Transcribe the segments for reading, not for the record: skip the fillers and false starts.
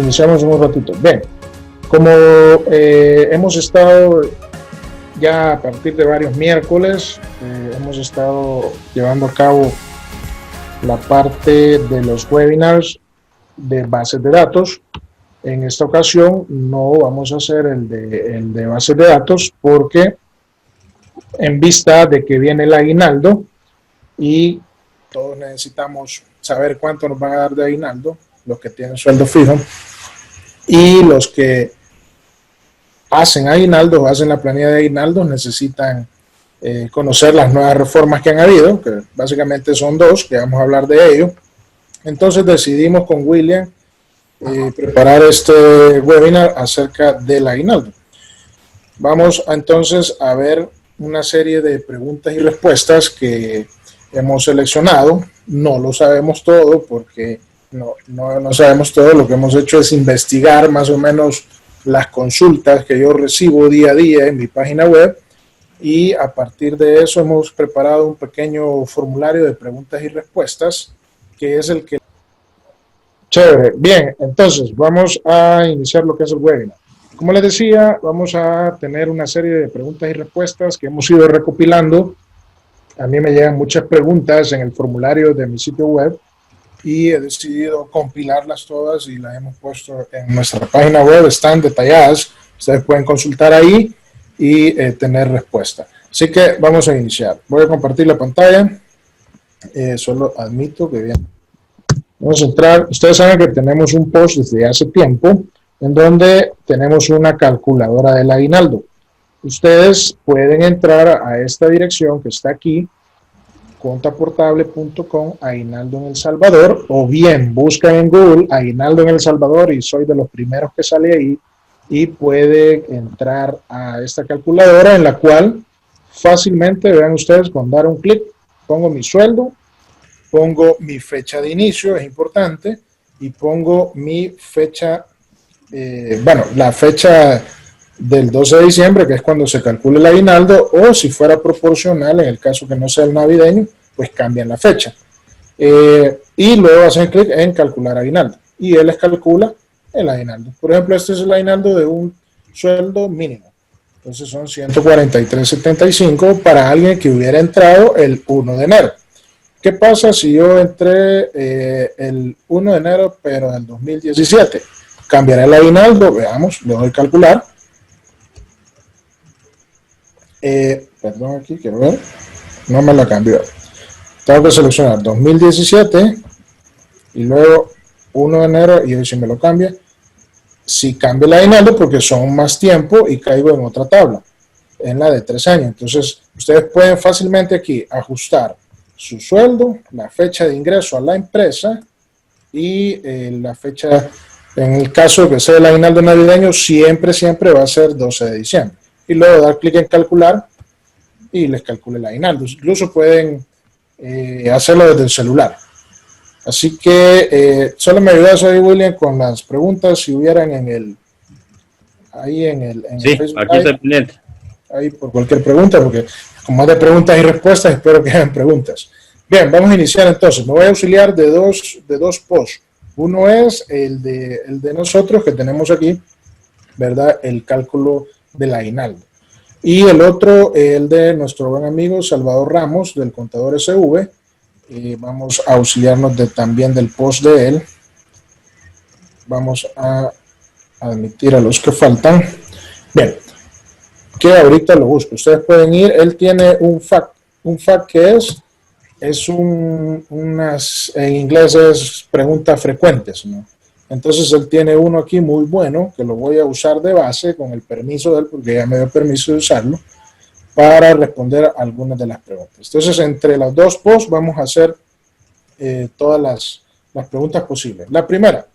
Iniciamos en un ratito. Bien, como hemos estado ya a partir de varios miércoles, hemos estado llevando a cabo la parte de los webinars de bases de datos. En esta ocasión no vamos a hacer el de bases de datos porque en vista de que viene el aguinaldo y todos necesitamos saber cuánto nos van a dar de aguinaldo, los que tienen sueldo fijo y los que hacen aguinaldo o hacen la planilla de aguinaldo necesitan conocer las nuevas reformas que han habido, que básicamente son dos, que vamos a hablar de ello. Entonces decidimos con William preparar este webinar acerca del aguinaldo. Vamos entonces a ver una serie de preguntas y respuestas que hemos seleccionado. No lo sabemos todo porque no sabemos todo. Lo que hemos hecho es investigar más o menos las consultas que yo recibo día a día en mi página web y a partir de eso hemos preparado un pequeño formulario de preguntas y respuestas que es el que... Chévere. Bien, entonces vamos a iniciar lo que es el webinar. Como les decía, vamos a tener una serie de preguntas y respuestas que hemos ido recopilando. A mí me llegan muchas preguntas en el formulario de mi sitio web y he decidido compilarlas todas y las hemos puesto en nuestra página web, están detalladas, ustedes pueden consultar ahí y tener respuesta. Así que vamos a iniciar. Voy a compartir la pantalla, solo admito que bien. Vamos a entrar, ustedes saben que tenemos un post desde hace tiempo en donde tenemos una calculadora del aguinaldo. Ustedes pueden entrar a esta dirección que está aquí, contaportable.com, aguinaldo en El Salvador, o bien buscan en Google aguinaldo en El Salvador y soy de los primeros que sale ahí y puede entrar a esta calculadora en la cual fácilmente, vean ustedes, con dar un clic, pongo mi sueldo, pongo mi fecha de inicio, es importante, y pongo mi fecha, la fecha del 12 de diciembre, que es cuando se calcula el aguinaldo, o si fuera proporcional, en el caso que no sea el navideño, pues cambian la fecha. Y luego hacen clic en calcular aguinaldo, y él les calcula el aguinaldo. Por ejemplo, este es el aguinaldo de un sueldo mínimo. Entonces son 143.75 para alguien que hubiera entrado el 1 de enero. ¿Qué pasa si yo entré el 1 de enero, pero del 2017? Cambiaré el aguinaldo, veamos, le doy calcular. Perdón, aquí quiero ver, no me la cambió. Tengo que seleccionar 2017 y luego 1 de enero y hoy sí me lo cambia. Si cambia el aguinaldo porque son más tiempo y caigo en otra tabla, en la de 3 años. Entonces, ustedes pueden fácilmente aquí ajustar su sueldo, la fecha de ingreso a la empresa y la fecha, en el caso de que sea el aguinaldo navideño, siempre va a ser 12 de diciembre. Y luego dar clic en calcular y les calcula el aguinaldo. Incluso pueden hacerlo desde el celular. Así que solo me ayudas ahí, William, con las preguntas si hubieran en el sí, Facebook. Aquí estoy pendiente. Ahí por cualquier pregunta, porque como es de preguntas y respuestas, espero que hagan preguntas. Bien, vamos a iniciar entonces. Me voy a auxiliar de dos posts. Uno es el de nosotros que tenemos aquí, ¿verdad? El cálculo del aguinaldo. Y el otro, el de nuestro buen amigo Salvador Ramos, del Contador SV. Vamos a auxiliarnos también del post de él. Vamos a admitir a los que faltan. Bien, que ahorita lo busco. Ustedes pueden ir, él tiene un fact que es unas, en inglés es preguntas frecuentes, ¿no? Entonces él tiene uno aquí muy bueno, que lo voy a usar de base con el permiso de él, porque ya me dio permiso de usarlo, para responder a algunas de las preguntas. Entonces, entre los dos posts vamos a hacer todas las preguntas posibles. La primera,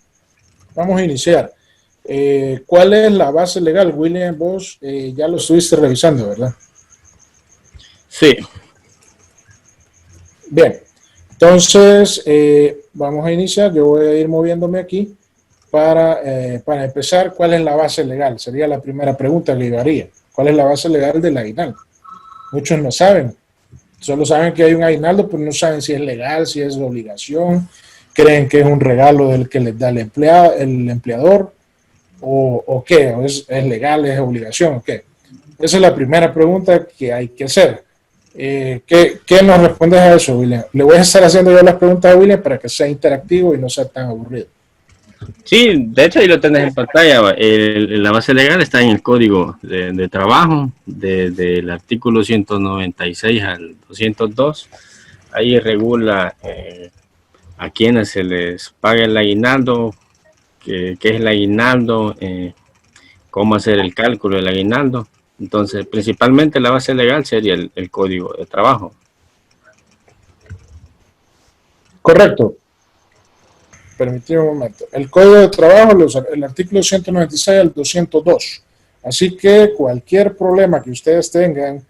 vamos a iniciar. ¿Cuál es la base legal? William, vos ya lo estuviste revisando, ¿verdad? Sí. Bien, entonces vamos a iniciar. Yo voy a ir moviéndome aquí para empezar. ¿Cuál es la base legal? Sería la primera pregunta que yo haría. ¿Cuál es la base legal del aguinaldo? Muchos no saben. Solo saben que hay un aguinaldo, pero no saben si es legal, si es de obligación. ¿Creen que es un regalo del que les da el empleador? ¿O qué? ¿O es legal, es obligación o qué? Esa es la primera pregunta que hay que hacer. ¿Qué nos respondes a eso, William? Le voy a estar haciendo yo las preguntas a William para que sea interactivo y no sea tan aburrido. Sí, de hecho ahí lo tenés en pantalla. La base legal está en el Código de Trabajo, desde el artículo 196 al 202. Ahí regula a quienes se les paga el aguinaldo, qué es el aguinaldo, cómo hacer el cálculo del aguinaldo. Entonces, principalmente la base legal sería el Código de Trabajo. Correcto. Permítame un momento. El Código de Trabajo, el artículo 196 al 202. Así que cualquier problema que ustedes tengan,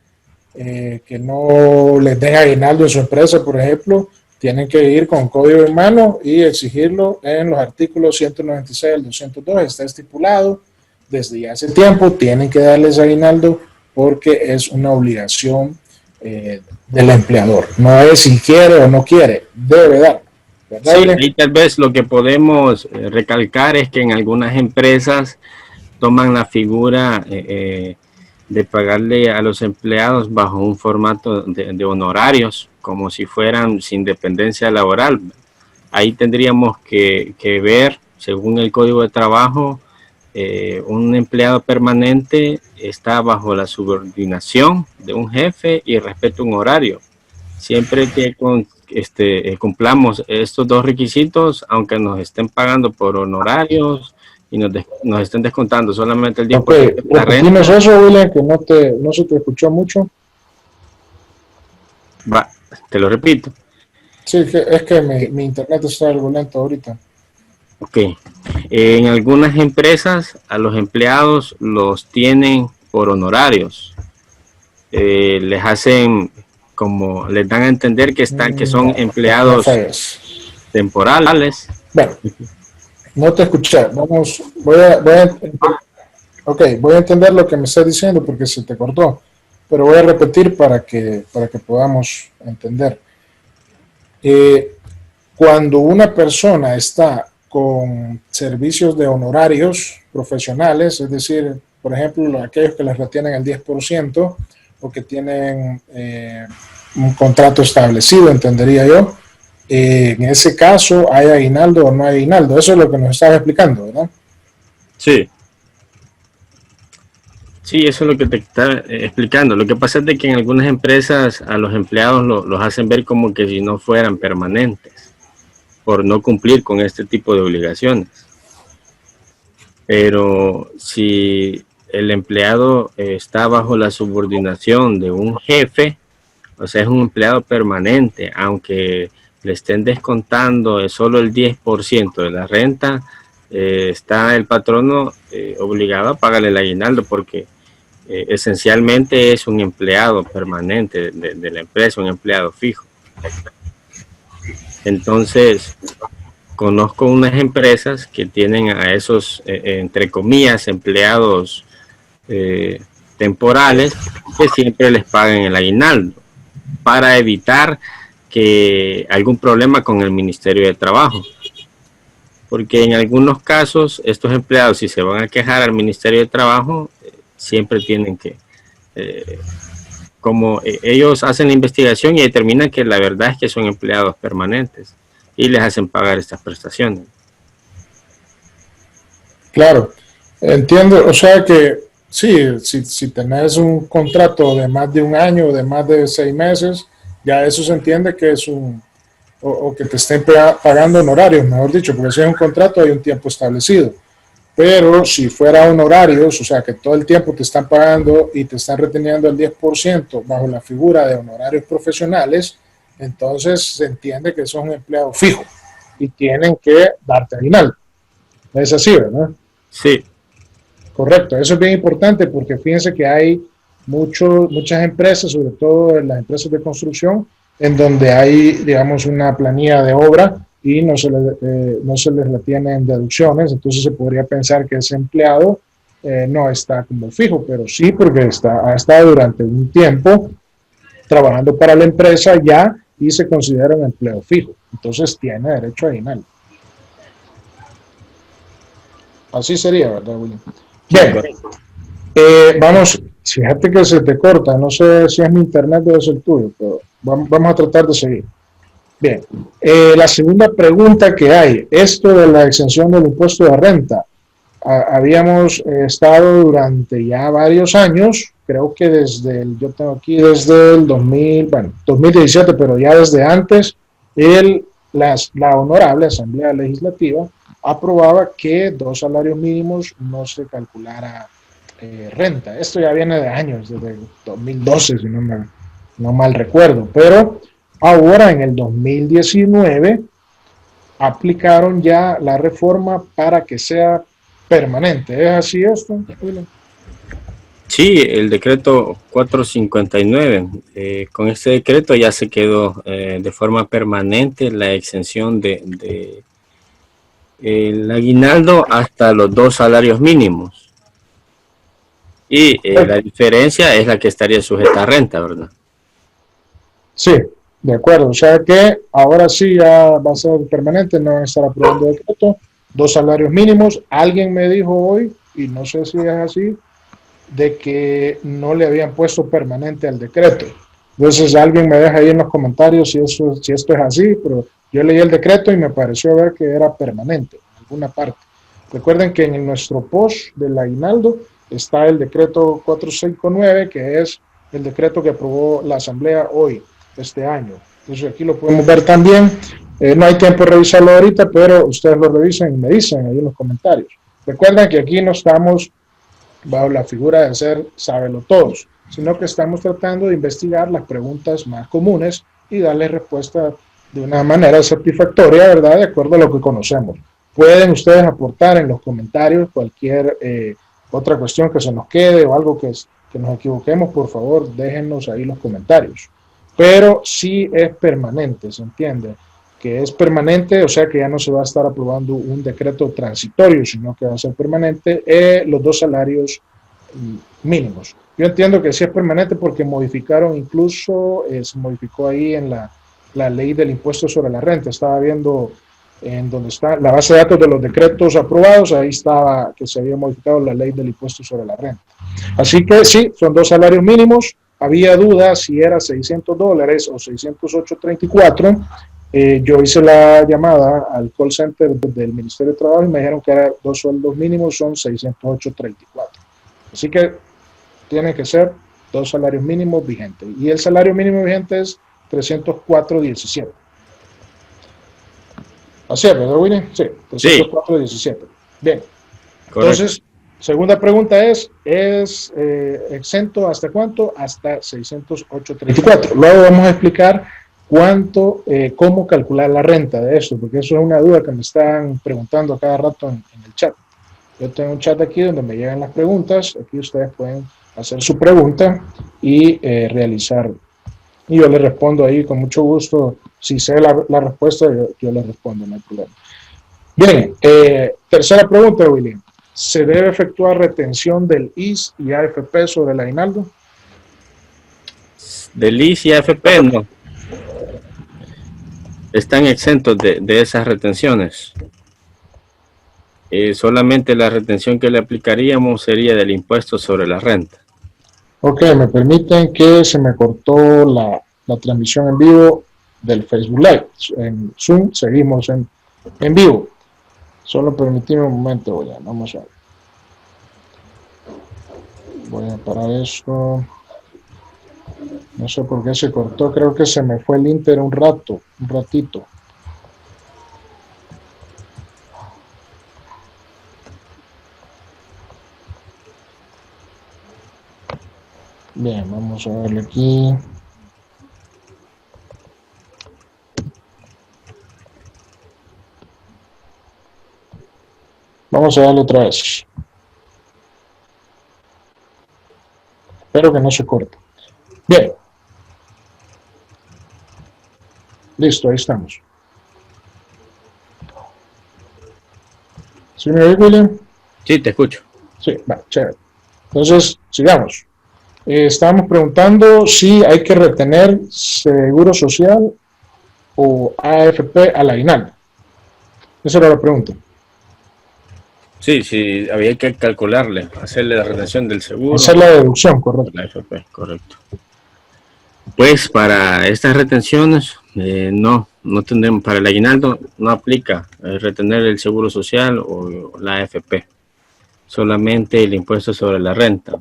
que no les den aguinaldo en su empresa, por ejemplo, tienen que ir con código en mano y exigirlo en los artículos 196 al 202. Está estipulado desde hace tiempo, tienen que darles aguinaldo porque es una obligación del empleador. No es si quiere o no quiere, debe dar. Sí, y tal vez lo que podemos recalcar es que en algunas empresas toman la figura de pagarle a los empleados bajo un formato de honorarios, como si fueran sin dependencia laboral. Ahí tendríamos que ver, según el Código de Trabajo, un empleado permanente está bajo la subordinación de un jefe y respeta un horario. Siempre que cumplamos estos dos requisitos, aunque nos estén pagando por honorarios y nos estén descontando solamente el 10% de la renta. ¿Tienes eso, William, que no se te escuchó mucho? Va, te lo repito. Sí, es que mi internet está algo lento ahorita. Ok. En algunas empresas a los empleados los tienen por honorarios. Les hacen, como les dan a entender que son empleados temporales. Bueno, no te escuché. Voy a entender lo que me estás diciendo porque se te cortó, pero voy a repetir para que podamos entender. Cuando una persona está con servicios de honorarios profesionales, es decir, por ejemplo, aquellos que les retienen el 10% o que tienen un contrato establecido, entendería yo, en ese caso, ¿hay aguinaldo o no hay aguinaldo? Eso es lo que nos estás explicando, ¿verdad? Sí. Sí, eso es lo que te está explicando. Lo que pasa es de que en algunas empresas a los empleados los hacen ver como que si no fueran permanentes, por no cumplir con este tipo de obligaciones. Pero si el empleado está bajo la subordinación de un jefe, o sea, es un empleado permanente, aunque le estén descontando solo el 10% de la renta, está el patrono obligado a pagarle el aguinaldo porque esencialmente es un empleado permanente de la empresa, un empleado fijo. Entonces, conozco unas empresas que tienen a esos, entre comillas, empleados temporales que siempre les paguen el aguinaldo para evitar que algún problema con el Ministerio de Trabajo. Porque en algunos casos, estos empleados, si se van a quejar al Ministerio de Trabajo, siempre tienen que, como ellos hacen la investigación y determinan que la verdad es que son empleados permanentes y les hacen pagar estas prestaciones. Claro, entiendo, o sea que sí, si tenés un contrato de más de un año, de más de 6 meses, ya eso se entiende que es o que te estén pagando honorarios, mejor dicho, porque si es un contrato hay un tiempo establecido. Pero si fuera honorarios, o sea que todo el tiempo te están pagando y te están reteniendo el 10% bajo la figura de honorarios profesionales, entonces se entiende que son un empleado fijo y tienen que darte aguinaldo. Es así, ¿verdad? Sí. Correcto, eso es bien importante porque fíjense que hay muchas empresas, sobre todo en las empresas de construcción, en donde hay, digamos, una planilla de obra y no se les retienen deducciones, entonces se podría pensar que ese empleado no está como fijo, pero sí porque ha estado durante un tiempo trabajando para la empresa ya y se considera un empleo fijo. Entonces tiene derecho a aguinaldo. Así sería, ¿verdad, William? Bien, vamos, fíjate que se te corta, no sé si es mi internet o es el tuyo, pero vamos a tratar de seguir. Bien, la segunda pregunta que hay, esto de la exención del impuesto de renta. Habíamos estado durante ya varios años, creo que yo tengo aquí desde el 2017, pero ya desde antes, la Honorable Asamblea Legislativa aprobaba que 2 salarios mínimos no se calculara renta. Esto ya viene de años, desde el 2012, si no mal recuerdo, pero ahora en el 2019 aplicaron ya la reforma para que sea permanente. ¿Es así esto, William? Sí, el decreto 459. Con este decreto ya se quedó de forma permanente la exención de el aguinaldo hasta los 2 salarios mínimos. Y la diferencia es la que estaría sujeta a renta, ¿verdad? Sí, de acuerdo. O sea que ahora sí ya va a ser permanente, no van a estar aprobando el decreto. 2 salarios mínimos. Alguien me dijo hoy, y no sé si es así, de que no le habían puesto permanente al decreto. Entonces alguien me deja ahí en los comentarios si esto es así, pero yo leí el decreto y me pareció ver que era permanente en alguna parte. Recuerden que en nuestro post del aguinaldo está el decreto 459, que es el decreto que aprobó la Asamblea hoy, este año. Entonces aquí lo podemos ver también. No hay tiempo de revisarlo ahorita, pero ustedes lo revisan y me dicen ahí en los comentarios. Recuerden que aquí no estamos bajo la figura de ser sábelo todos, sino que estamos tratando de investigar las preguntas más comunes y darles respuesta de una manera satisfactoria, ¿verdad? De acuerdo a lo que conocemos. Pueden ustedes aportar en los comentarios cualquier otra cuestión que se nos quede o algo que nos equivoquemos, por favor, déjennos ahí los comentarios. Pero sí es permanente, ¿se entiende? Que es permanente, o sea que ya no se va a estar aprobando un decreto transitorio, sino que va a ser permanente los 2 salarios mínimos. Yo entiendo que sí es permanente porque modificaron incluso, se modificó ahí en la ley del impuesto sobre la renta. Estaba viendo en donde está la base de datos de los decretos aprobados, ahí estaba que se había modificado la ley del impuesto sobre la renta. Así que sí, son 2 salarios mínimos. Había dudas si era $600 o 608.34. Yo hice la llamada al call center del Ministerio de Trabajo y me dijeron que eran 2 sueldos mínimos, son 608.34. Así que tienen que ser 2 salarios mínimos vigentes. Y el salario mínimo vigente es 304.17. Así es, ¿verdad, William? Sí, 304.17. Bien. Correcto. Entonces, segunda pregunta es exento hasta cuánto? Hasta 608.34. Luego vamos a explicar cómo calcular la renta de eso, porque eso es una duda que me están preguntando a cada rato en el chat. Yo tengo un chat aquí donde me llegan las preguntas, aquí ustedes pueden hacer su pregunta y realizar, y yo les respondo ahí con mucho gusto. Si sé la respuesta, yo les respondo, no hay problema. Bien, tercera pregunta, William. ¿Se debe efectuar retención del IS y AFP sobre el aguinaldo? Del IS y AFP no. Están exentos de esas retenciones. Solamente la retención que le aplicaríamos sería del impuesto sobre la renta. Ok, me permiten que se me cortó la transmisión en vivo del Facebook Live. En Zoom seguimos en vivo. Solo permitime un momento, vamos a ver. Voy a parar esto. No sé por qué se cortó, creo que se me fue el Inter un ratito. Bien, vamos a verlo aquí. Vamos a darle otra vez. Espero que no se corte. Bien. Listo, ahí estamos. ¿Sí me oye, William? Sí, te escucho. Sí, va, chévere. Entonces, sigamos. Estábamos preguntando si hay que retener seguro social o AFP al aguinaldo? Esa era la pregunta. Sí, sí, había que calcularle, hacerle la retención del seguro. Hacer la deducción, correcto. La AFP, correcto. Pues para estas retenciones, no tendremos, para el aguinaldo no aplica retener el seguro social o la AFP, solamente el impuesto sobre la renta.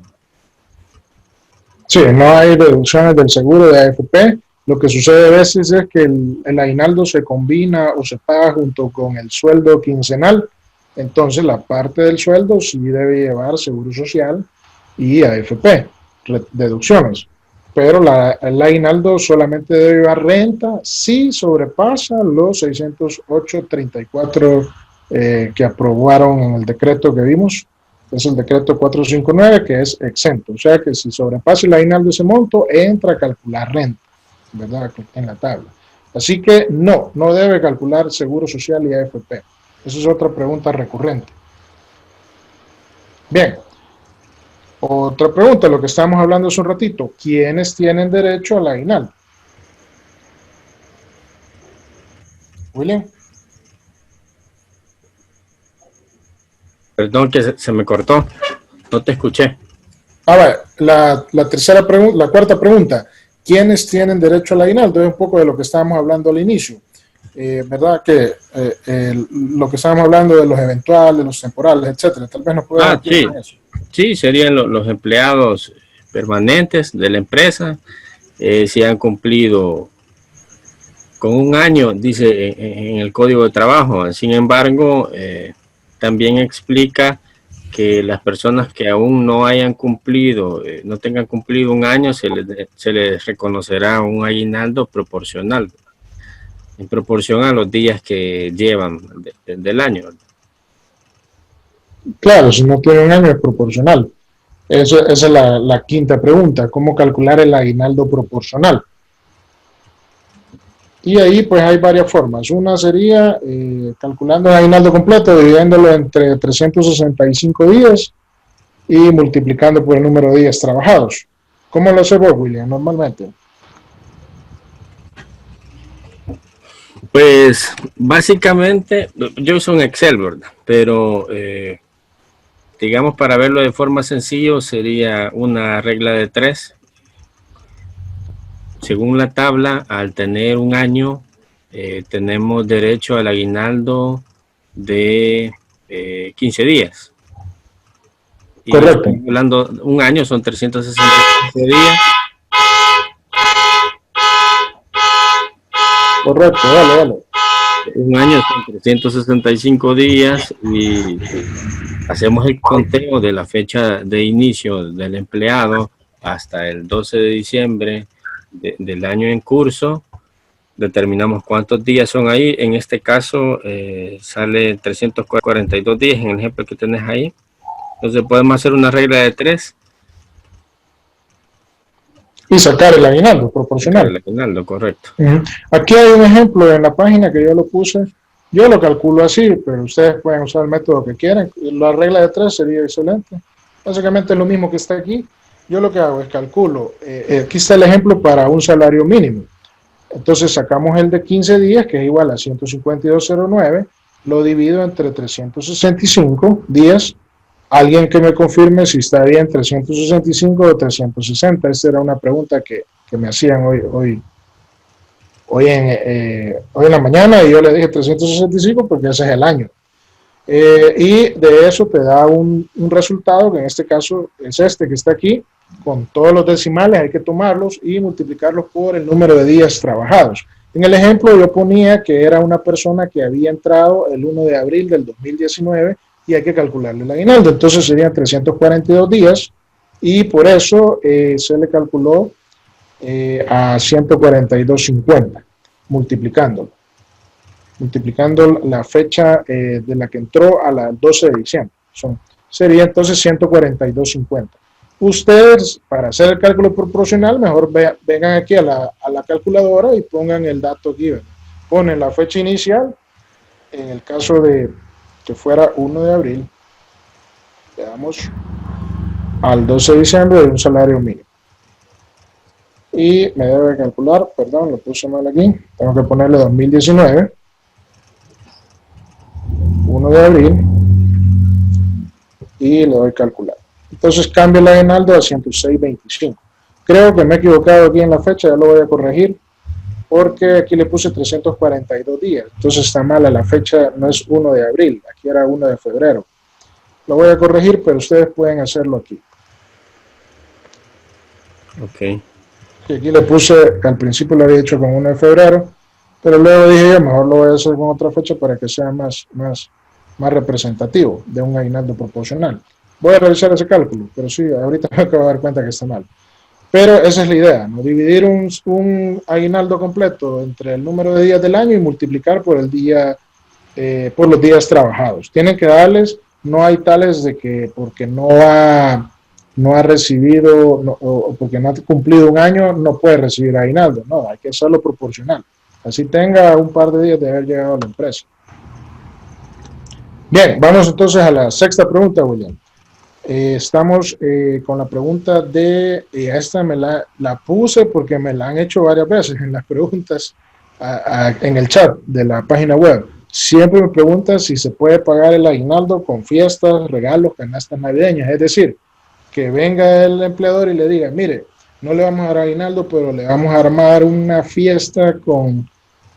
Sí, no hay deducciones del seguro de AFP. Lo que sucede a veces es que el aguinaldo se combina o se paga junto con el sueldo quincenal. Entonces, la parte del sueldo sí debe llevar seguro social y AFP, deducciones. Pero el aguinaldo solamente debe llevar renta si sobrepasa los 608.34 que aprobaron en el decreto que vimos. Es el decreto 459 que es exento. O sea que si sobrepasa el aguinaldo ese monto, entra a calcular renta, ¿verdad? En la tabla. Así que no debe calcular seguro social y AFP. Esa es otra pregunta recurrente. Bien. Otra pregunta, lo que estábamos hablando hace un ratito. ¿Quiénes tienen derecho al aguinaldo? William. Perdón que se me cortó, no te escuché. A ver, la tercera pregunta, la cuarta pregunta. ¿Quiénes tienen derecho al aguinaldo? Es un poco de lo que estábamos hablando al inicio. ¿Verdad? Que lo que estábamos hablando de los eventuales, los temporales, etcétera. Tal vez nos pueda sí. Sí, serían los empleados permanentes de la empresa, si han cumplido con un año, dice en el Código de Trabajo. Sin embargo, también explica que las personas que aún no hayan cumplido, no tengan cumplido un año, se les reconocerá un aguinaldo proporcional, en proporción a los días que llevan del año. Claro, si no tiene un año es proporcional. Esa es la quinta pregunta, ¿cómo calcular el aguinaldo proporcional? Y ahí pues hay varias formas. Una sería calculando el aguinaldo completo, dividiéndolo entre 365 días y multiplicando por el número de días trabajados. ¿Cómo lo hace vos, William, normalmente? Pues básicamente yo uso un Excel, ¿verdad? Pero digamos, para verlo de forma sencilla sería una regla de 3. Según la tabla, al tener un año, tenemos derecho al aguinaldo de 15 días. Y correcto. Hablando un año son 365 días. Correcto, dale. Un año son 365 días y hacemos el conteo de la fecha de inicio del empleado hasta el 12 de diciembre del año en curso. Determinamos cuántos días son ahí. En este caso sale 342 días en el ejemplo que tenés ahí. Entonces podemos hacer una regla de 3. Y sacar el aguinaldo proporcional. El aguinaldo, correcto. Aquí hay un ejemplo en la página que yo lo puse. Yo lo calculo así, pero ustedes pueden usar el método que quieran. La regla de 3 sería excelente. Básicamente es lo mismo que está aquí. Yo lo que hago es calculo. Aquí está el ejemplo para un salario mínimo. Entonces sacamos el de 15 días, que es igual a 152.09. Lo divido entre 365 días. Alguien que me confirme si está bien 365 o 360. Esta era una pregunta que me hacían hoy en la mañana y yo le dije 365 porque ese es el año. Y de eso te da un resultado que en este caso es este que está aquí. Con todos los decimales hay que tomarlos y multiplicarlos por el número de días trabajados. En el ejemplo yo ponía que era una persona que había entrado el 1 de abril del 2019 y hay que calcularle el aguinaldo. Entonces serían 342 días y por eso se le calculó a 142.50, multiplicando la fecha de la que entró a las 12 de diciembre. Sería entonces 142.50. Ustedes, para hacer el cálculo proporcional, mejor vengan aquí a la calculadora y pongan el dato aquí. Ponen la fecha inicial, en el caso de que fuera 1 de abril, le damos al 12 de diciembre de un salario mínimo. y me debe calcular, perdón, lo puse mal aquí, tengo que ponerle 2019, 1 de abril, y le doy calcular. Entonces cambia el aguinaldo a 106.25. Creo que me he equivocado aquí en la fecha, ya lo voy a corregir, porque aquí le puse 342 días, entonces está mala la fecha, no es 1 de abril, aquí era 1 de febrero. Lo voy a corregir, pero ustedes pueden hacerlo aquí. Ok. Y aquí le puse, al principio lo había hecho con 1 de febrero, pero luego dije yo, mejor lo voy a hacer con otra fecha para que sea más representativo de un aguinaldo proporcional. Voy a realizar ese cálculo, pero sí, ahorita me acabo de dar cuenta que está mal. Pero esa es la idea, ¿no? Dividir un aguinaldo completo entre el número de días del año y multiplicar por el día, por los días trabajados. Tienen que darles, no hay tales de que porque no ha recibido o porque no ha cumplido un año no puede recibir aguinaldo. No, hay que hacerlo proporcional. Así tenga un par de días de haber llegado a la empresa. Bien, vamos entonces a la sexta pregunta, William. Estamos con la pregunta de, esta me la puse porque me la han hecho varias veces en las preguntas en el chat de la página web. Siempre me preguntan si se puede pagar el aguinaldo con fiestas, regalos, canastas navideñas. Es decir, que venga el empleador y le diga, mire, no le vamos a dar aguinaldo, pero le vamos a armar una fiesta con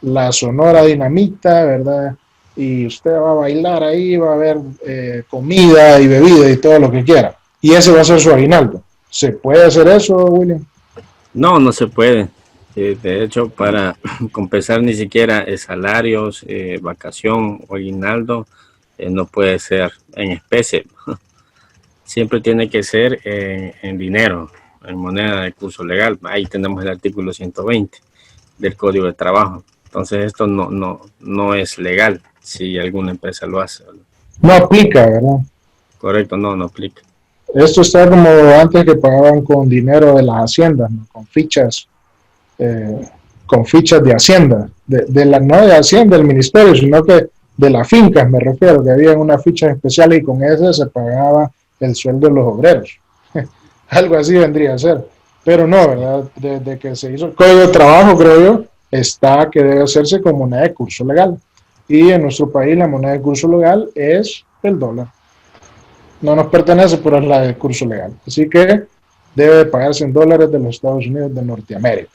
la Sonora Dinamita, ¿verdad? Y usted va a bailar ahí, va a haber comida y bebida y todo lo que quiera. Y ese va a ser su aguinaldo. ¿Se puede hacer eso, William? No, no se puede. De hecho, para compensar ni siquiera salarios, vacación o aguinaldo, no puede ser en especie. Siempre tiene que ser en dinero, en moneda de curso legal. Ahí tenemos el artículo 120 del Código de Trabajo. Entonces esto no es legal si alguna empresa lo hace. No aplica, ¿verdad? Correcto, no aplica. Esto está como antes que pagaban con dinero de las haciendas, ¿no? Con fichas de hacienda, no de hacienda del ministerio, sino que de las fincas, me refiero, que había unas fichas especiales y con esas se pagaba el sueldo de los obreros. Algo así vendría a ser. Pero no, ¿verdad? Desde que se hizo el Código de Trabajo, creo yo, está que debe hacerse con moneda de curso legal. Y en nuestro país la moneda de curso legal es el dólar. No nos pertenece, pero es la de curso legal. Así que debe pagarse en dólares de los Estados Unidos de Norteamérica.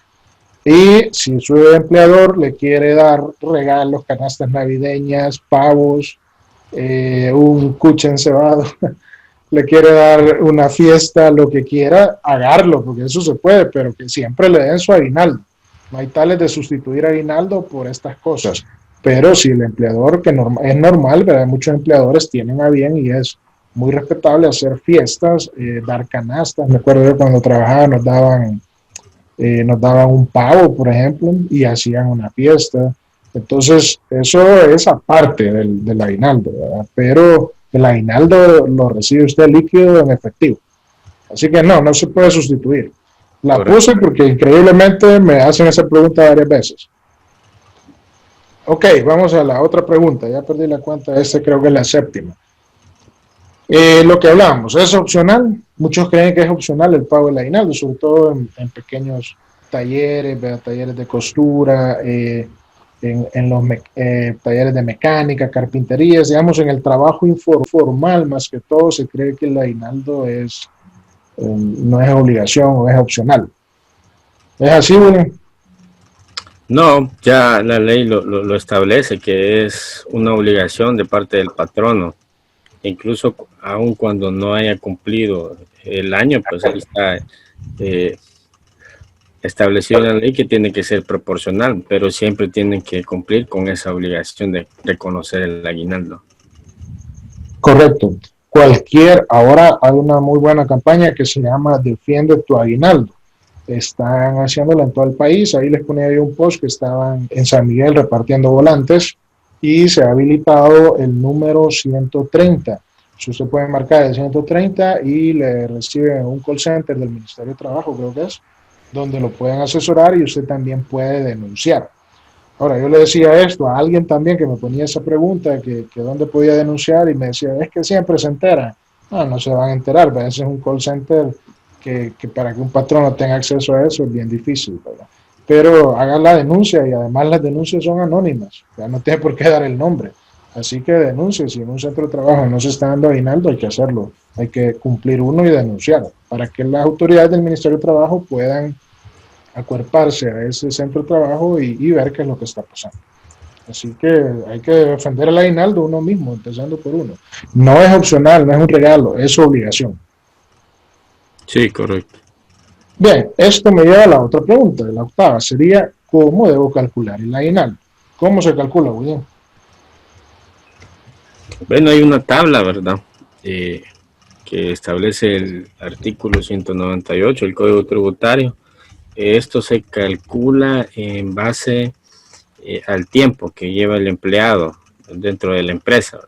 Y si su empleador le quiere dar regalos, canastas navideñas, pavos, un cuche encebado, le quiere dar una fiesta, lo que quiera, hágalo, porque eso se puede, pero que siempre le den su aguinaldo. No hay tales de sustituir aguinaldo por estas cosas. Pero si el empleador, que es normal, ¿verdad? Muchos empleadores tienen a bien y es muy respetable hacer fiestas, dar canastas. Me acuerdo yo cuando trabajaba nos daban un pavo, por ejemplo, y hacían una fiesta. Entonces, eso es aparte del aguinaldo, ¿verdad? Pero el aguinaldo lo recibe usted líquido en efectivo. Así que no se puede sustituir. La Correcto. Puse porque increíblemente me hacen esa pregunta varias veces. Ok, vamos a la otra pregunta. Ya perdí la cuenta, creo que es la séptima. Lo que hablamos, ¿es opcional? Muchos creen que es opcional el pago del aguinaldo, sobre todo en pequeños talleres, talleres de costura, en los talleres de mecánica, carpinterías, digamos, en el trabajo informal, más que todo, se cree que el aguinaldo no es obligación o es opcional. ¿Es así, William? No, ya la ley lo establece, que es una obligación de parte del patrono. Incluso aun cuando no haya cumplido el año, pues ahí está establecido en la ley que tiene que ser proporcional, pero siempre tienen que cumplir con esa obligación de reconocer el aguinaldo. Correcto. Ahora hay una muy buena campaña que se llama Defiende tu aguinaldo. Están haciéndola en todo el país. Ahí les ponía yo un post que estaban en San Miguel repartiendo volantes y se ha habilitado el número 130. Si usted puede marcar el 130 y le recibe un call center del Ministerio de Trabajo, creo que es, donde lo pueden asesorar y usted también puede denunciar. Ahora, yo le decía esto a alguien también que me ponía esa pregunta, que dónde podía denunciar, y me decía, es que siempre se enteran. No se van a enterar, ese es un call center que para que un patrono tenga acceso a eso es bien difícil, ¿verdad? Pero haga la denuncia y además las denuncias son anónimas, ya no tiene por qué dar el nombre. Así que denuncie, si en un centro de trabajo no se está dando aguinaldo, hay que hacerlo, hay que cumplir uno y denunciar para que las autoridades del Ministerio de Trabajo puedan acuerparse a ese centro de trabajo y ver qué es lo que está pasando. Así que hay que defender el aguinaldo uno mismo, empezando por uno. No es opcional, no es un regalo, es obligación. Sí, correcto. Bien, esto me lleva a la otra pregunta, la octava, sería ¿cómo debo calcular el aguinaldo? ¿Cómo se calcula, William? Bueno, hay una tabla, ¿verdad? Que establece el artículo 198 del Código Tributario. Esto se calcula en base al tiempo que lleva el empleado dentro de la empresa.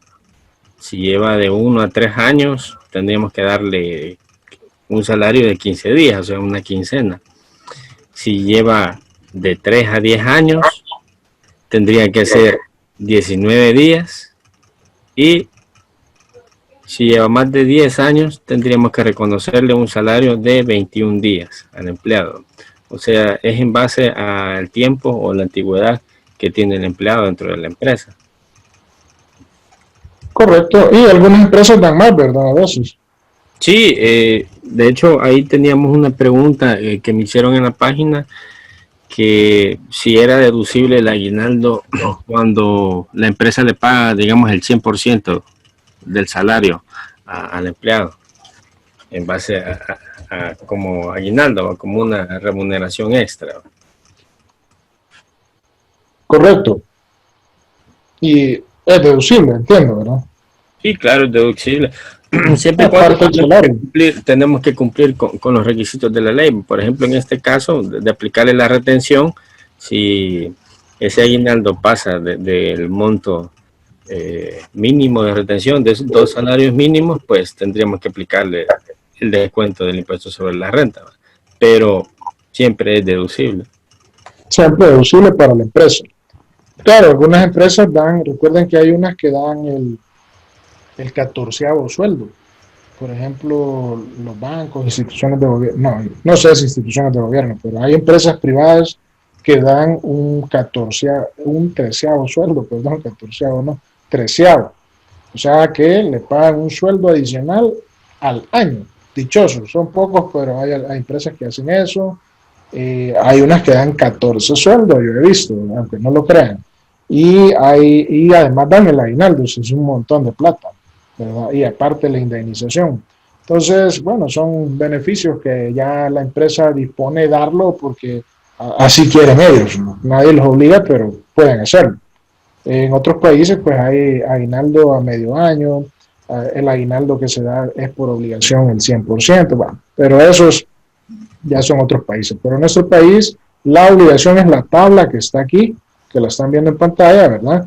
Si lleva de 1 a 3 años, tendríamos que darle un salario de 15 días, o sea, una quincena. Si lleva de 3 a 10 años, tendría que ser 19 días. Y si lleva más de 10 años, tendríamos que reconocerle un salario de 21 días al empleado. O sea, es en base al tiempo o la antigüedad que tiene el empleado dentro de la empresa. Correcto, y algunas empresas dan más, ¿verdad? A veces. Sí, de hecho ahí teníamos una pregunta que me hicieron en la página, que si era deducible el aguinaldo cuando la empresa le paga, digamos, el 100% del salario al empleado en base a como aguinaldo o como una remuneración extra. Correcto. Y es deducible, entiendo, ¿verdad? Sí, claro, es deducible. Siempre y cuando Aparte del salario. tenemos que cumplir con los requisitos de la ley. Por ejemplo, en este caso, de aplicarle la retención, si ese aguinaldo pasa del monto mínimo de retención de esos 2 salarios mínimos, pues tendríamos que aplicarle el descuento del impuesto sobre la renta. Pero siempre es deducible. Siempre deducible para la empresa. Claro, algunas empresas dan, recuerden que hay unas que dan el 14º sueldo. Por ejemplo, los bancos, instituciones de gobierno, no, no sé si instituciones de gobierno, pero hay empresas privadas que dan un 13º sueldo, perdón, 14º no, 13º. O sea que le pagan un sueldo adicional al año. Dichosos, son pocos, pero hay empresas que hacen eso. Hay unas que dan 14 sueldos, yo he visto, aunque no lo crean. Y además dan el aguinaldo, eso es un montón de plata, ¿verdad? Y aparte la indemnización. Entonces, bueno, son beneficios que ya la empresa dispone de darlo porque así quieren ellos, ¿no? Nadie los obliga, pero pueden hacerlo. En otros países, pues hay aguinaldo a medio año, el aguinaldo que se da es por obligación el 100%, bueno, pero esos ya son otros países. Pero en nuestro país, la obligación es la tabla que está aquí, que la están viendo en pantalla, ¿verdad?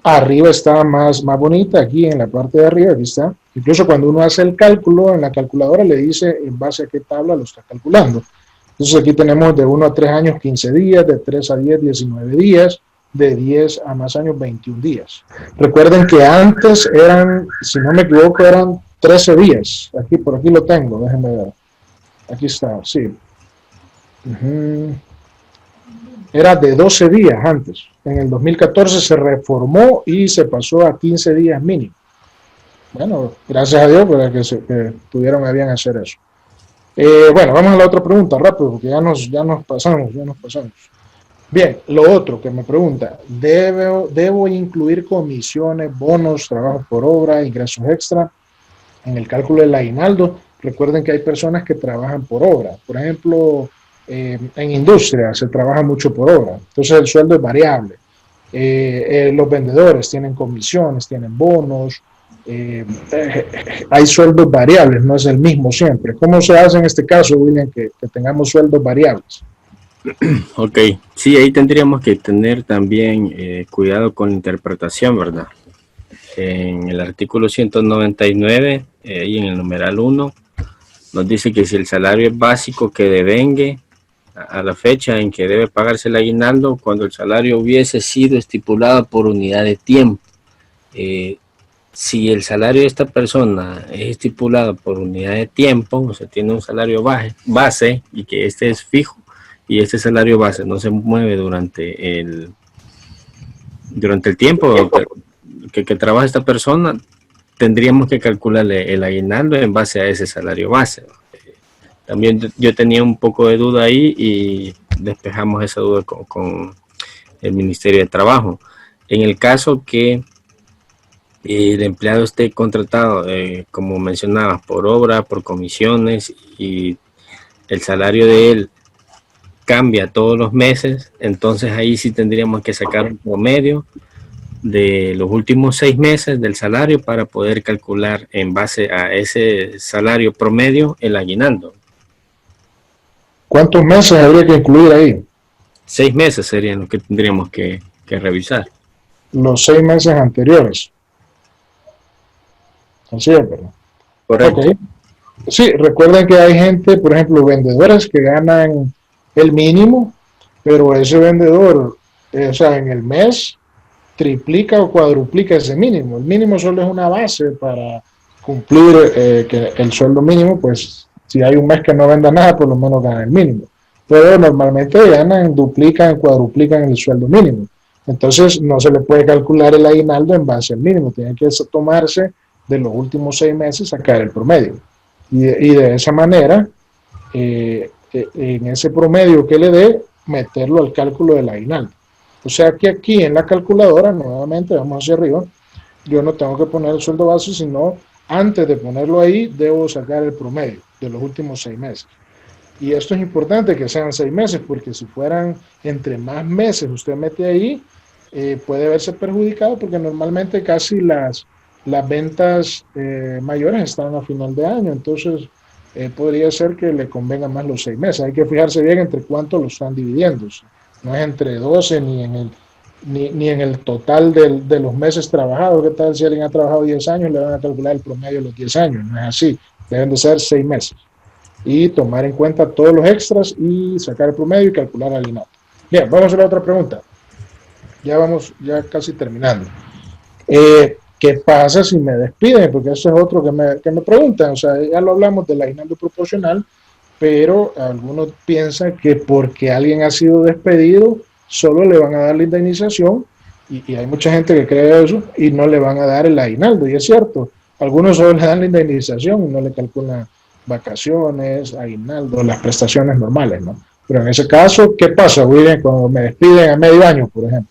Arriba está más bonita, aquí en la parte de arriba, aquí está. Incluso cuando uno hace el cálculo en la calculadora le dice en base a qué tabla lo está calculando. Entonces aquí tenemos de 1 a 3 años 15 días, de 3 a 10 19 días, de 10 a más años 21 días. Recuerden que antes eran, si no me equivoco, eran 13 días. Aquí, por aquí lo tengo, déjenme ver. Aquí está, sí. Era de 12 días antes. En el 2014 se reformó y se pasó a 15 días mínimo. Bueno, gracias a Dios para que tuvieron a bien hacer eso. Bueno, vamos a la otra pregunta, rápido, porque ya nos pasamos. Bien, lo otro que me pregunta, ¿debo incluir comisiones, bonos, trabajos por obra, ingresos extra en el cálculo del aguinaldo? Recuerden que hay personas que trabajan por obra. Por ejemplo, en industria se trabaja mucho por obra. Entonces el sueldo es variable. Los vendedores tienen comisiones, tienen bonos. Hay sueldos variables, no es el mismo siempre. ¿Cómo se hace en este caso, William, que tengamos sueldos variables? Ok, sí, ahí tendríamos que tener también cuidado con la interpretación, ¿verdad? En el artículo 199 y en el numeral 1 nos dice que si el salario es básico que devengue a la fecha en que debe pagarse el aguinaldo, cuando el salario hubiese sido estipulado por unidad de tiempo. si el salario de esta persona es estipulado por unidad de tiempo, o sea, tiene un salario base y que este es fijo, y este salario base no se mueve durante el tiempo que trabaja esta persona, tendríamos que calcularle el aguinaldo en base a ese salario base. También yo tenía un poco de duda ahí y despejamos esa duda con el Ministerio de Trabajo. En el caso que el empleado esté contratado, como mencionabas, por obra, por comisiones, y el salario de él cambia todos los meses, entonces ahí sí tendríamos que sacar un promedio de los últimos 6 meses del salario para poder calcular en base a ese salario promedio el aguinaldo. ¿Cuántos meses habría que incluir ahí? 6 meses serían los que tendríamos que revisar. Los 6 meses anteriores. Así es, ¿verdad? Correcto. Okay. Sí, recuerden que hay gente, por ejemplo, vendedores que ganan el mínimo, pero ese vendedor, o sea, en el mes triplica o cuadruplica ese mínimo. El mínimo solo es una base para cumplir que el sueldo mínimo, pues si hay un mes que no venda nada, por lo menos gana el mínimo. Pero normalmente ganan, duplican, cuadruplican el sueldo mínimo. Entonces no se le puede calcular el aguinaldo en base al mínimo, tiene que tomarse de los últimos 6 meses, sacar el promedio. Y de esa manera, en ese promedio que le dé, meterlo al cálculo del aguinaldo. O sea que aquí en la calculadora, nuevamente vamos hacia arriba, yo no tengo que poner el sueldo base, sino antes de ponerlo ahí, debo sacar el promedio de los últimos 6 meses. Y esto es importante que sean 6 meses, porque si fueran entre más meses usted mete ahí, puede verse perjudicado, porque normalmente casi las ventas mayores están a final de año, entonces podría ser que le convenga más los 6 meses. Hay que fijarse bien entre cuánto lo están dividiendo. No es entre 12 ni en el total de los meses trabajados. ¿Qué tal si alguien ha trabajado 10 años? Le van a calcular el promedio de los 10 años. No es así. Deben de ser 6 meses. Y tomar en cuenta todos los extras y sacar el promedio y calcular el aguinaldo. Bien, vamos a la otra pregunta. Ya casi terminando. ¿Qué pasa si me despiden? Porque eso es otro que me preguntan. O sea, ya lo hablamos del aguinaldo proporcional, pero algunos piensan que porque alguien ha sido despedido, solo le van a dar la indemnización, y hay mucha gente que cree eso, y no le van a dar el aguinaldo. Y es cierto, algunos solo le dan la indemnización y no le calculan vacaciones, aguinaldo, las prestaciones normales, ¿no? Pero en ese caso, ¿qué pasa, William, cuando me despiden a medio año, por ejemplo?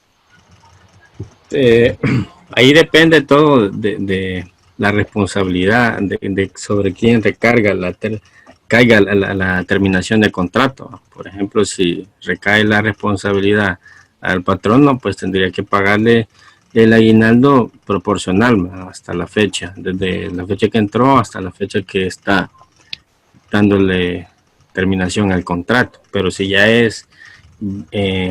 Ahí depende todo de la responsabilidad sobre quién recarga caiga la terminación del contrato. Por ejemplo, si recae la responsabilidad al patrono, pues tendría que pagarle el aguinaldo proporcional hasta la fecha, desde la fecha que entró hasta la fecha que está dándole terminación al contrato. Pero si ya es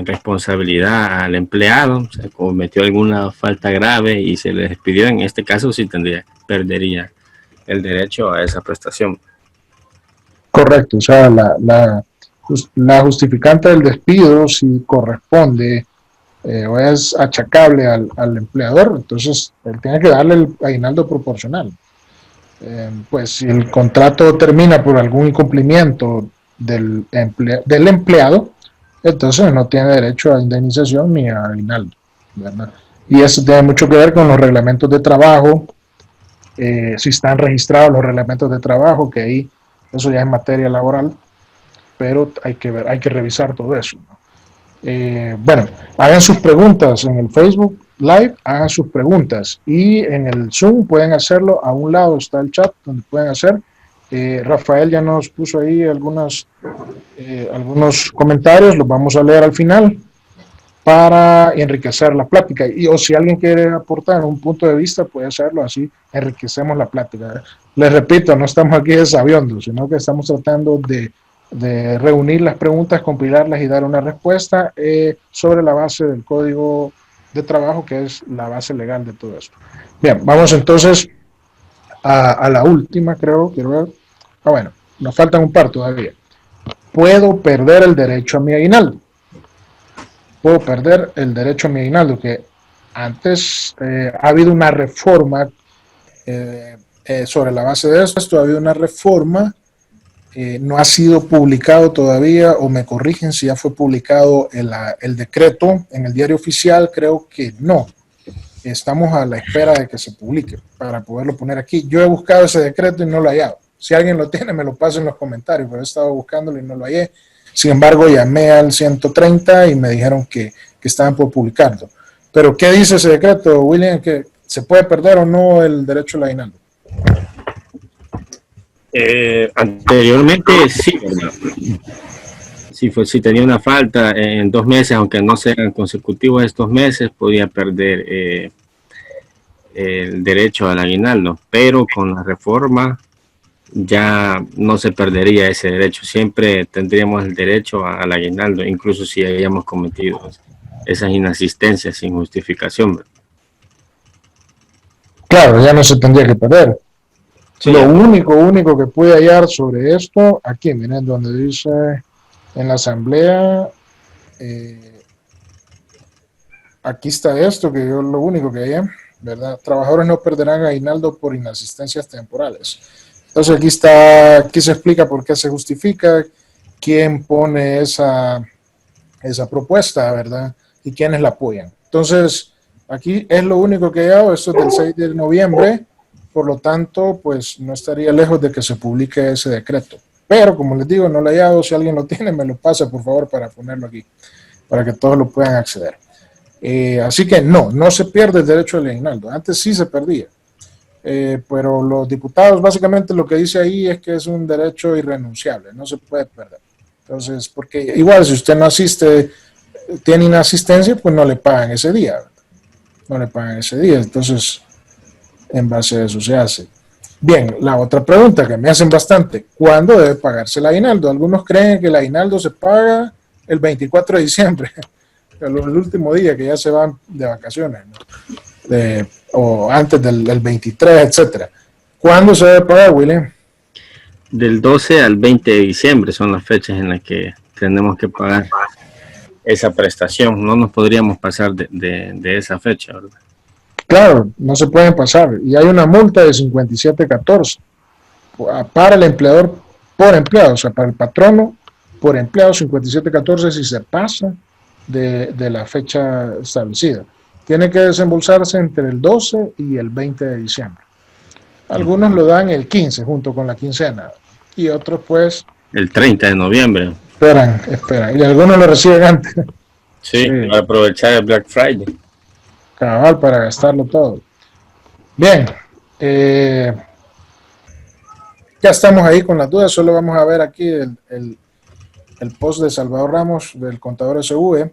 responsabilidad al empleado, o sea, cometió alguna falta grave y se le despidió, en este caso sí perdería el derecho a esa prestación. Correcto, o sea, la justificante del despido, si corresponde o es achacable al empleador, entonces él tiene que darle el aguinaldo proporcional. Pues si el contrato termina por algún incumplimiento del empleado, entonces no tiene derecho a indemnización ni a aguinaldo, ¿verdad? Y eso tiene mucho que ver con los reglamentos de trabajo, si están registrados los reglamentos de trabajo, que ahí eso ya es materia laboral, pero hay que revisar todo eso, ¿no? Bueno, hagan sus preguntas en el Facebook Live, hagan sus preguntas, y en el Zoom pueden hacerlo. A un lado está el chat donde pueden hacer. Rafael ya nos puso ahí algunos comentarios, los vamos a leer al final para enriquecer la plática, o si alguien quiere aportar un punto de vista puede hacerlo, así enriquecemos la plática. Les repito, no estamos aquí de sabiondos, sino que estamos tratando de reunir las preguntas, compilarlas y dar una respuesta sobre la base del Código de Trabajo, que es la base legal de todo esto. Bien, vamos entonces a la última, quiero ver. Bueno, nos faltan un par todavía. ¿Puedo perder el derecho a mi aguinaldo? Puedo perder el derecho a mi aguinaldo, que antes ha habido una reforma Sobre la base de esto, ha habido una reforma, no ha sido publicado todavía, o me corrigen si ya fue publicado el decreto en el diario oficial, creo que no. Estamos a la espera de que se publique para poderlo poner aquí. Yo he buscado ese decreto y no lo he hallado. Si alguien lo tiene, me lo pasa en los comentarios, pero he estado buscándolo y no lo hallé. Sin embargo, llamé al 130 y me dijeron que estaban por publicarlo. Pero, ¿qué dice ese decreto, William? ¿Que se puede perder o no el derecho al aguinaldo? Anteriormente sí, ¿verdad? Si tenía una falta en 2 meses, aunque no sean consecutivos estos meses, podía perder el derecho al aguinaldo, pero con la reforma ya no se perdería ese derecho, siempre tendríamos el derecho al aguinaldo, incluso si hayamos cometido esas inasistencias sin justificación. Claro, ya no se tendría que perder. Sí. Lo único que pude hallar sobre esto, aquí, miren, donde dice en la asamblea, aquí está esto, que yo lo único que hallé, ¿verdad? Trabajadores no perderán aguinaldo por inasistencias temporales. Entonces aquí se explica por qué se justifica, quién pone esa propuesta, ¿verdad? Y quiénes la apoyan. Entonces, aquí es lo único que he dado, esto es del 6 de noviembre, por lo tanto, pues no estaría lejos de que se publique ese decreto. Pero, como les digo, no lo he hallado, si alguien lo tiene, me lo pasa, por favor, para ponerlo aquí, para que todos lo puedan acceder. Así que no se pierde el derecho al aguinaldo. Antes sí se perdía. Pero los diputados, básicamente lo que dice ahí es que es un derecho irrenunciable, no se puede perder. Entonces, porque igual si usted no asiste, tiene inasistencia, pues no le pagan ese día. No le pagan ese día. Entonces, en base a eso se hace. Bien, la otra pregunta que me hacen bastante, ¿cuándo debe pagarse el aguinaldo? Algunos creen que el aguinaldo se paga el 24 de diciembre, el último día que ya se van de vacaciones, ¿no? O antes del 23, etcétera. ¿Cuándo se debe pagar, William? Del 12 al 20 de diciembre son las fechas en las que tenemos que pagar esa prestación. No nos podríamos pasar de esa fecha, ¿verdad? Claro, no se pueden pasar. Y hay una multa de 57.14 para el empleador por empleado, o sea, para el patrono por empleado, 57.14 si se pasa de la fecha establecida. Tiene que desembolsarse entre el 12 y el 20 de diciembre. Algunos lo dan el 15 junto con la quincena y otros pues el 30 de noviembre. Esperan. Y algunos lo reciben antes. Sí, para aprovechar el Black Friday. Cabal, para gastarlo todo. Bien. Ya estamos ahí con las dudas. Solo vamos a ver aquí el post de Salvador Ramos, del contador SV.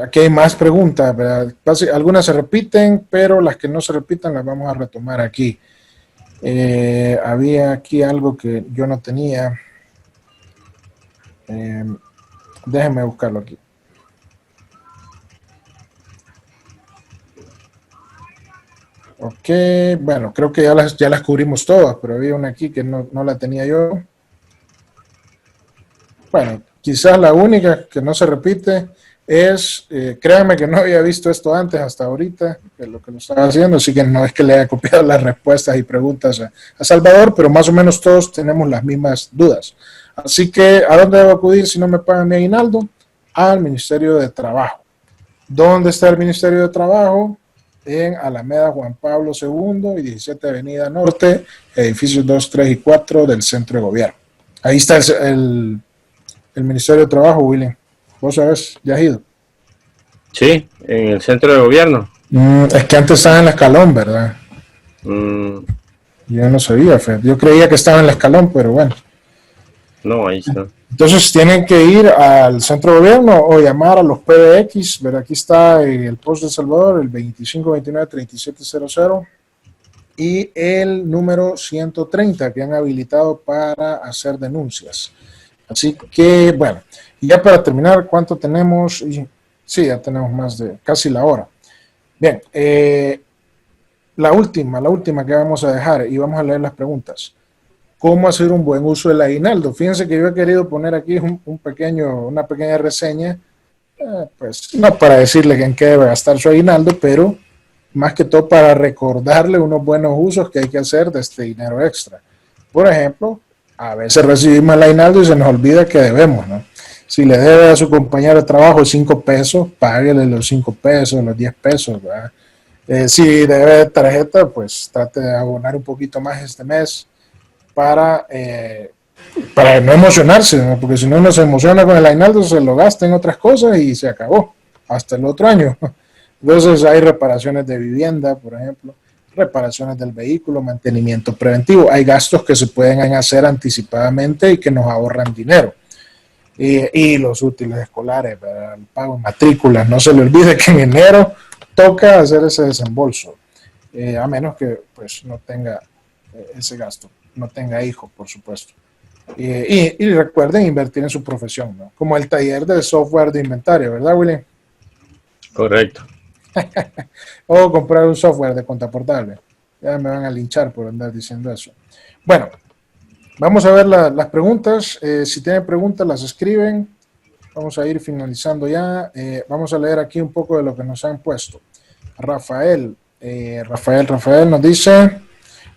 Aquí hay más preguntas, ¿verdad? Algunas se repiten, pero las que no se repitan las vamos a retomar aquí. Había aquí algo que yo no tenía. Déjenme buscarlo aquí. Ok, bueno, creo que ya las cubrimos todas, pero había una aquí que no la tenía yo. Bueno, quizás la única que no se repite es, créanme que no había visto esto antes hasta ahorita, que lo estaba haciendo, así que no es que le haya copiado las respuestas y preguntas a Salvador, pero más o menos todos tenemos las mismas dudas. Así que, ¿a dónde debo acudir si no me pagan mi aguinaldo? Al Ministerio de Trabajo. ¿Dónde está el Ministerio de Trabajo? En Alameda Juan Pablo II y 17 Avenida Norte, edificios 2, 3 y 4 del Centro de Gobierno. Ahí está el Ministerio de Trabajo, William. ¿Vos sabés? ¿Ya has ido? Sí, en el Centro de Gobierno. Es que antes estaba en la Escalón, ¿verdad? Yo no sabía, Fred. Yo creía que estaba en la Escalón, pero bueno. No, ahí está. Entonces tienen que ir al Centro de Gobierno o llamar a los PBX. ¿Verdad? Aquí está el post de Salvador, el 2529-3700 y el número 130 que han habilitado para hacer denuncias. Así que, bueno, y ya para terminar, ¿cuánto tenemos? Sí, ya tenemos más de casi la hora. Bien, la última que vamos a dejar y vamos a leer las preguntas. ¿Cómo hacer un buen uso del aguinaldo? Fíjense que yo he querido poner aquí una pequeña reseña, pues no para decirle en qué debe gastar su aguinaldo, pero más que todo para recordarle unos buenos usos que hay que hacer de este dinero extra. Por ejemplo, a veces recibimos el aguinaldo y se nos olvida que debemos, ¿no? Si le debe a su compañero de trabajo 5 pesos, páguele los 5 pesos, los 10 pesos, ¿verdad? Si debe tarjeta, pues trate de abonar un poquito más este mes para no emocionarse, ¿no? Porque si no uno se emociona con el aguinaldo, se lo gasta en otras cosas y se acabó hasta el otro año. Entonces hay reparaciones de vivienda, por ejemplo, reparaciones del vehículo, mantenimiento preventivo. Hay gastos que se pueden hacer anticipadamente y que nos ahorran dinero. Y los útiles escolares, ¿verdad? El pago de matrículas. No se le olvide que en enero toca hacer ese desembolso, a menos que pues no tenga ese gasto, no tenga hijos, por supuesto. Y recuerden invertir en su profesión, ¿no? Como el taller de software de inventario, ¿verdad, William? Correcto. O comprar un software de cuenta portable. Ya me van a linchar por andar diciendo eso. Bueno, vamos a ver las preguntas. Si tienen preguntas, las escriben. Vamos a ir finalizando ya. Vamos a leer aquí un poco de lo que nos han puesto. Rafael nos dice: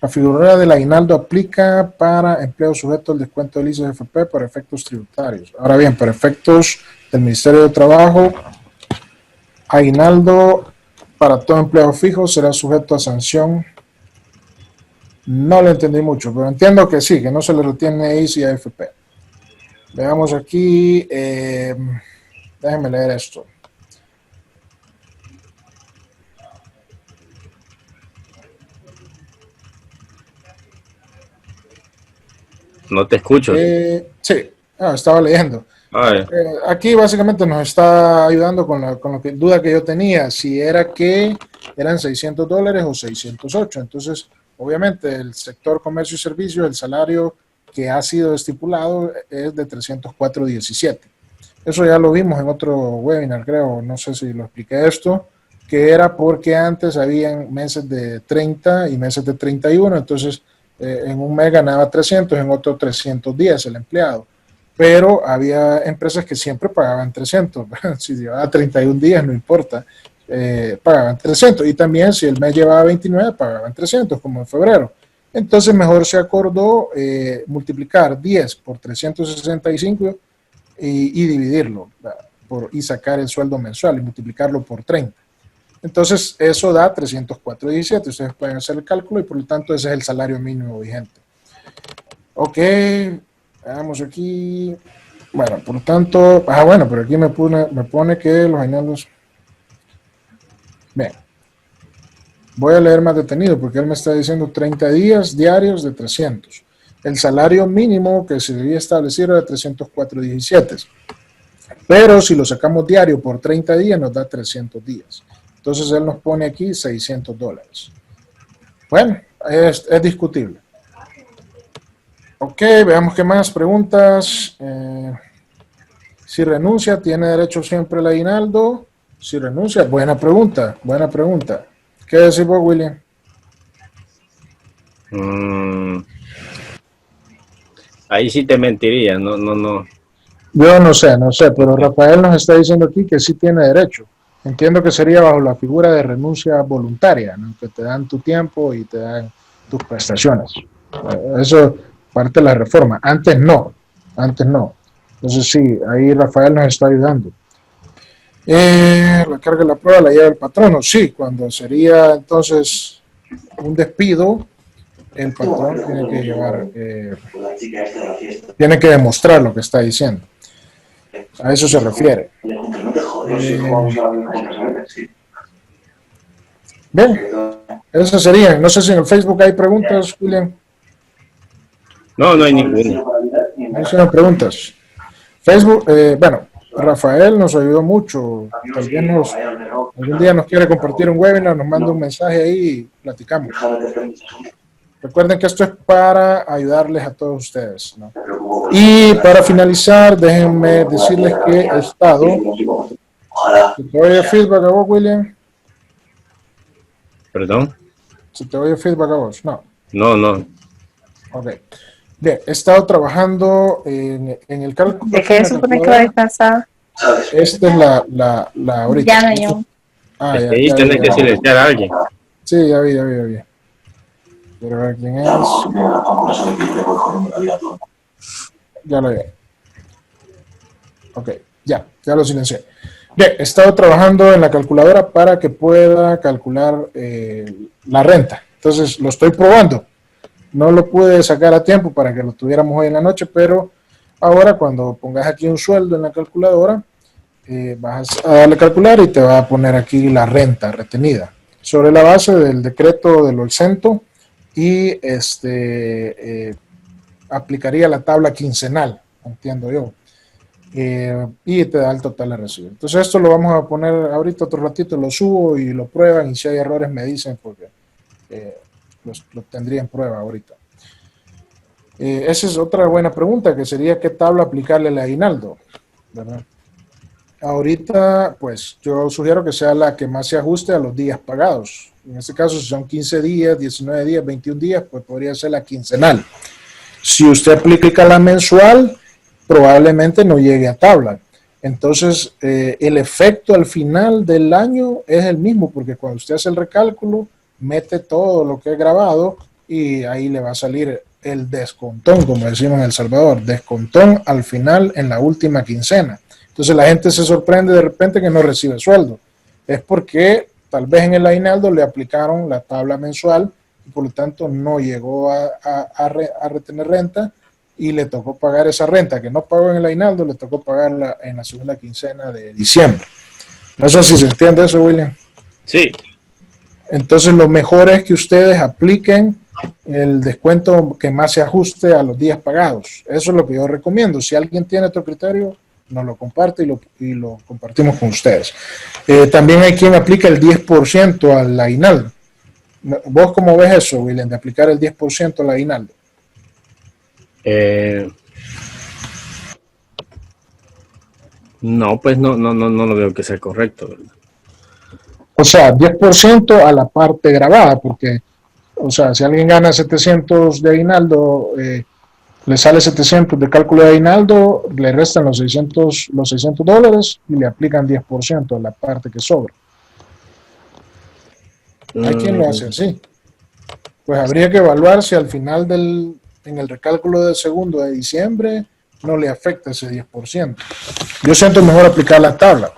la figura del aguinaldo aplica para empleos sujetos al descuento del ICFP para efectos tributarios. Ahora bien, para efectos del Ministerio de Trabajo, aguinaldo para todo empleo fijo será sujeto a sanción. No lo entendí mucho, pero entiendo que sí, que no se le retiene ICI a AFP. Veamos aquí, déjenme leer esto. No te escucho. Sí, estaba leyendo. Aquí básicamente nos está ayudando con la duda que yo tenía, si era que eran $600 o 608. Entonces, obviamente, el sector comercio y servicios, el salario que ha sido estipulado es de 304.17. Eso ya lo vimos en otro webinar, creo, no sé si lo expliqué esto, que era porque antes habían meses de 30 y meses de 31, entonces en un mes ganaba 300, en otro 310 el empleado. Pero había empresas que siempre pagaban 300, si llevaba 31 días, no importa, pagaban 300. Y también si el mes llevaba 29, pagaban 300, como en febrero. Entonces mejor se acordó multiplicar 10 por 365 y dividirlo y sacar el sueldo mensual y multiplicarlo por 30. Entonces eso da 304.17. Ustedes pueden hacer el cálculo y por lo tanto ese es el salario mínimo vigente. Ok. Veamos aquí. Bueno, por lo tanto, bueno, pero aquí me pone que los aguinaldos. Bien. Voy a leer más detenido porque él me está diciendo 30 días diarios de 300. El salario mínimo que se debía establecer era de 304.17. Pero si lo sacamos diario por 30 días nos da 300 días. Entonces él nos pone aquí $600. Bueno, es discutible. Ok, veamos qué más preguntas. Si renuncia, ¿tiene derecho siempre al aguinaldo? Si renuncia, buena pregunta. ¿Qué decís vos, William? Ahí sí te mentiría, no. Yo no sé, pero Rafael nos está diciendo aquí que sí tiene derecho. Entiendo que sería bajo la figura de renuncia voluntaria, ¿no? Que te dan tu tiempo y te dan tus prestaciones. Eso parte de la reforma. Antes no. Entonces sí, ahí Rafael nos está ayudando. La carga de la prueba la lleva el patrono. Sí, cuando sería entonces un despido, el patrón tiene que llevar, tiene que demostrar lo que está diciendo. A eso se refiere. Bien, eso sería. No sé si en el Facebook hay preguntas, William. No hay ninguna. No hicieron preguntas. Facebook, bueno, Rafael nos ayudó mucho. También algún día nos quiere compartir un webinar, nos manda un mensaje ahí y platicamos. Recuerden que esto es para ayudarles a todos ustedes, ¿no? Y para finalizar, déjenme decirles que he estado... ¿Se te oye feedback a vos, William? ¿Perdón? ¿Se te oye feedback a vos? No. No. Ok. Bien, he estado trabajando en el cálculo. ¿De qué supone que va a descansar? Esta es la ahorita. Ya no, yo. Ahí tenés que silenciar a alguien. Sí, ya vi. Quiero ver quién es. Ya lo vi. Ok, ya lo silencié. Bien, he estado trabajando en la calculadora para que pueda calcular la renta. Entonces, lo estoy probando. No lo pude sacar a tiempo para que lo tuviéramos hoy en la noche, pero ahora cuando pongas aquí un sueldo en la calculadora, vas a darle a calcular y te va a poner aquí la renta retenida sobre la base del decreto de lo exento y aplicaría la tabla quincenal, entiendo yo. Y te da el total de recibo. Entonces esto lo vamos a poner ahorita otro ratito, lo subo y lo prueban y si hay errores me dicen porque lo tendría en prueba ahorita. Esa es otra buena pregunta que sería qué tabla aplicarle al aguinaldo, ¿verdad? Ahorita pues yo sugiero que sea la que más se ajuste a los días pagados. En este caso si son 15 días, 19 días, 21 días, pues podría ser la quincenal. Si usted aplica la mensual, probablemente no llegue a tabla. Entonces, el efecto al final del año es el mismo, porque cuando usted hace el recálculo, mete todo lo que es grabado y ahí le va a salir el descontón, como decimos en El Salvador, descontón al final en la última quincena. Entonces, la gente se sorprende de repente que no recibe sueldo. Es porque tal vez en el aguinaldo le aplicaron la tabla mensual y por lo tanto no llegó a retener renta y le tocó pagar esa renta que no pagó en el aguinaldo, le tocó pagarla en la segunda quincena de diciembre. No sé si se entiende eso, William. Sí. Entonces lo mejor es que ustedes apliquen el descuento que más se ajuste a los días pagados. Eso es lo que yo recomiendo. Si alguien tiene otro criterio, nos lo comparte y lo compartimos con ustedes. También hay quien aplica el 10% al aguinaldo. ¿Vos cómo ves eso, William, de aplicar el 10% al aguinaldo? No, pues no lo veo que sea correcto, ¿verdad? O sea, 10% a la parte grabada, porque, o sea, si alguien gana 700 de aguinaldo, le sale 700 de cálculo de aguinaldo, le restan los $600 y le aplican 10% a la parte que sobra. Hay quien lo hace así. Pues habría que evaluar si al final en el recálculo del segundo de diciembre no le afecta ese 10%. Yo siento mejor aplicar la tabla,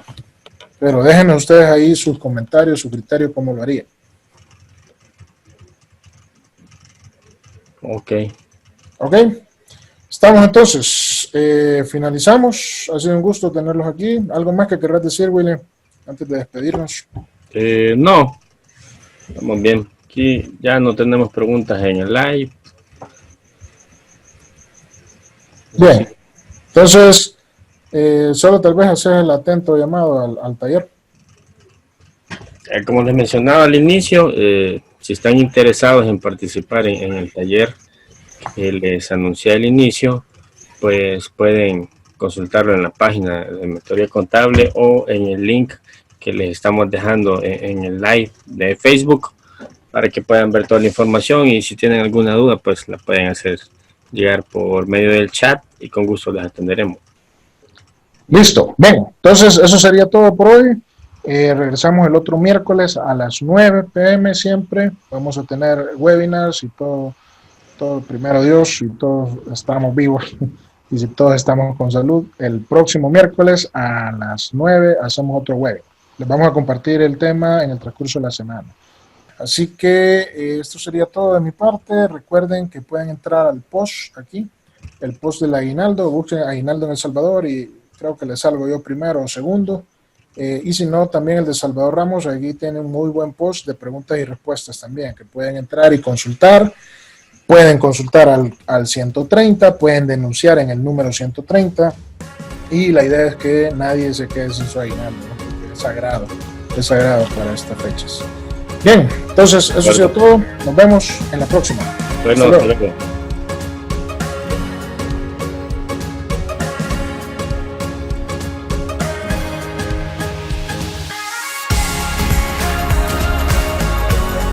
pero déjenme ustedes ahí sus comentarios, su criterio, cómo lo haría. Ok. Estamos entonces, finalizamos. Ha sido un gusto tenerlos aquí. ¿Algo más que querrás decir, William, antes de despedirnos? No, estamos bien. Aquí ya no tenemos preguntas en el live. Bien, entonces, solo tal vez hacer el atento llamado al taller. Como les mencionaba al inicio, si están interesados en participar en el taller que les anuncié al inicio, pues pueden consultarlo en la página de Mentoría Contable o en el link que les estamos dejando en el live de Facebook para que puedan ver toda la información y si tienen alguna duda, pues la pueden hacer llegar por medio del chat y con gusto les atenderemos. Listo. Bien, entonces eso sería todo por hoy. Regresamos el otro miércoles a las 9 p.m. siempre. Vamos a tener webinars y todo primero Dios, y todos estamos vivos y si todos estamos con salud. El próximo miércoles a las 9 hacemos otro webinar. Les vamos a compartir el tema en el transcurso de la semana. Así que esto sería todo de mi parte. Recuerden que pueden entrar al post aquí, el post del aguinaldo. Busquen aguinaldo en El Salvador y creo que les salgo yo primero o segundo. Y si no, también el de Salvador Ramos. Aquí tiene un muy buen post de preguntas y respuestas también, que pueden entrar y consultar. Pueden consultar al 130, pueden denunciar en el número 130. Y la idea es que nadie se quede sin su aguinaldo, ¿no? Porque es sagrado para estas fechas. Bien, entonces eso ha sido todo. Nos vemos en la próxima. Bueno, hasta luego.